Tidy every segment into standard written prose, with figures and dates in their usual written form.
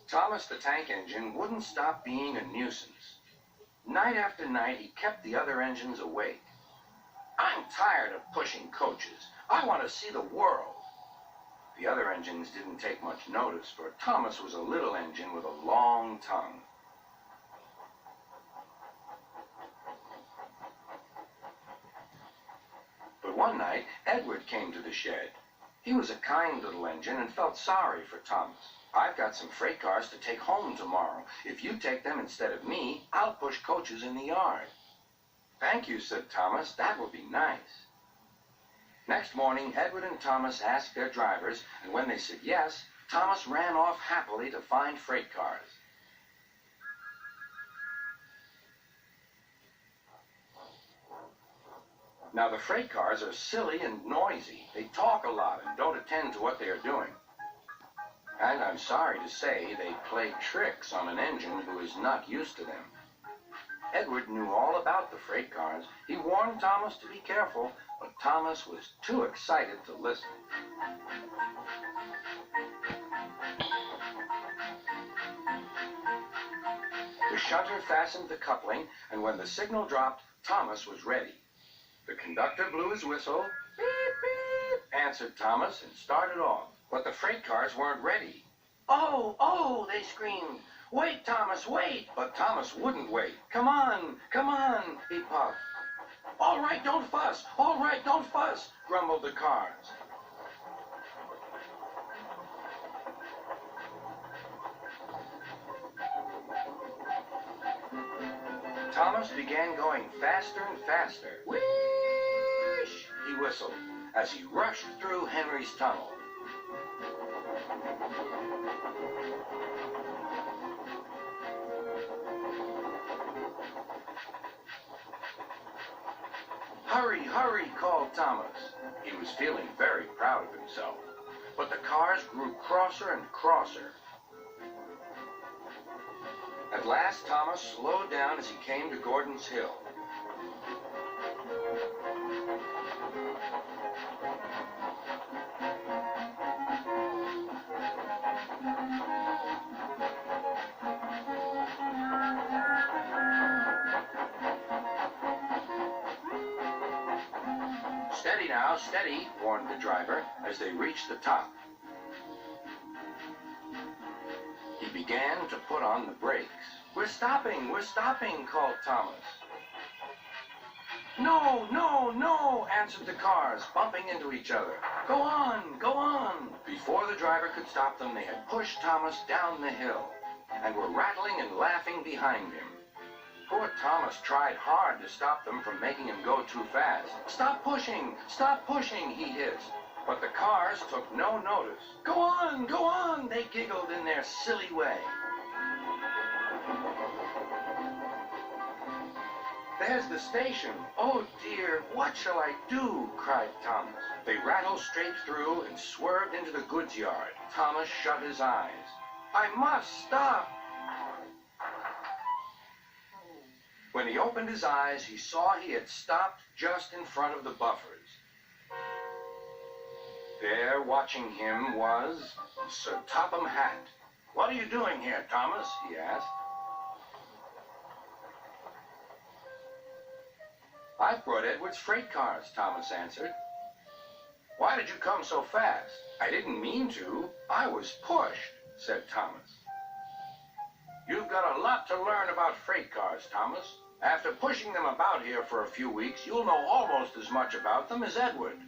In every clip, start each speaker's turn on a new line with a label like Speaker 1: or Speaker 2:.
Speaker 1: Thomas the Tank Engine wouldn't stop being a nuisance. Night after night, he kept the other engines awake. "I'm tired of pushing coaches. I want to see the world." The other engines didn't take much notice, for Thomas was a little engine with a long tongue. But one night, Edward came to the shed. He was a kind little engine and felt sorry for Thomas. "I've got some freight cars to take home tomorrow. If you take them instead of me, I'll push coaches in the yard." "Thank you," said Thomas. "That will be nice." Next morning, Edward and Thomas asked their drivers, and when they said yes, Thomas ran off happily to find freight cars. Now, the freight cars are silly and noisy. They talk a lot and don't attend to what they are doing. And I'm sorry to say they play tricks on an engine who is not used to them. Edward knew all about the freight cars. He warned Thomas to be careful, but Thomas was too excited to listen. The shunter fastened the coupling, and when the signal dropped, Thomas was ready. The conductor blew his whistle. "Beep, beep," answered Thomas, and started off. But the freight cars weren't ready. "Oh, oh," they screamed. "Wait, Thomas, wait!" But Thomas wouldn't wait. Come on, he puffed. "All right, don't fuss. All right, don't fuss," grumbled the cars. Thomas began going faster and faster. "Whoosh!" he whistled as he rushed through Henry's tunnel. "Hurry, hurry," called Thomas. He was feeling very proud of himself. But the cars grew crosser and crosser. At last, Thomas slowed down as he came to Gordon's Hill. "Steady now, steady," warned the driver as they reached the top. He began to put on the brakes. We're stopping, called Thomas. "No, no, no," answered the cars, bumping into each other. Go on, go on." Before the driver could stop them, they had pushed Thomas down the hill and were rattling and laughing behind him. Poor Thomas tried hard to stop them from making him go too fast. Stop pushing, he hissed. But the cars took no notice. Go on, they giggled in their silly way. "There's the station. Oh dear, what shall I do?" cried Thomas. They rattled straight through and swerved into the goods yard. Thomas shut his eyes. "I must stop." When he opened his eyes, he saw he had stopped just in front of the buffers. There, watching him, was Sir Topham Hatt. "What are you doing here, Thomas?" he asked. "I've brought Edward's freight cars," Thomas answered. "Why did you come so fast?" "I didn't mean to. I was pushed," said Thomas. "You've got a lot to learn about freight cars, Thomas. After pushing them about here for a few weeks, you'll know almost as much about them as Edward.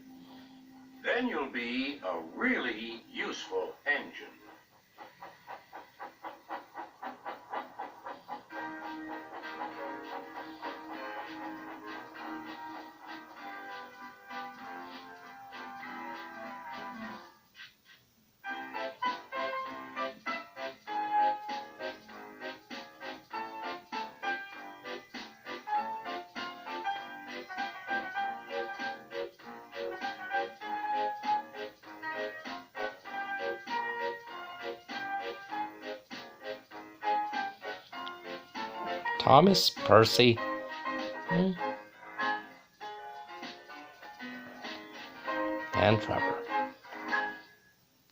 Speaker 1: Then you'll be a really useful engine."
Speaker 2: Thomas, Percy. And Trevor.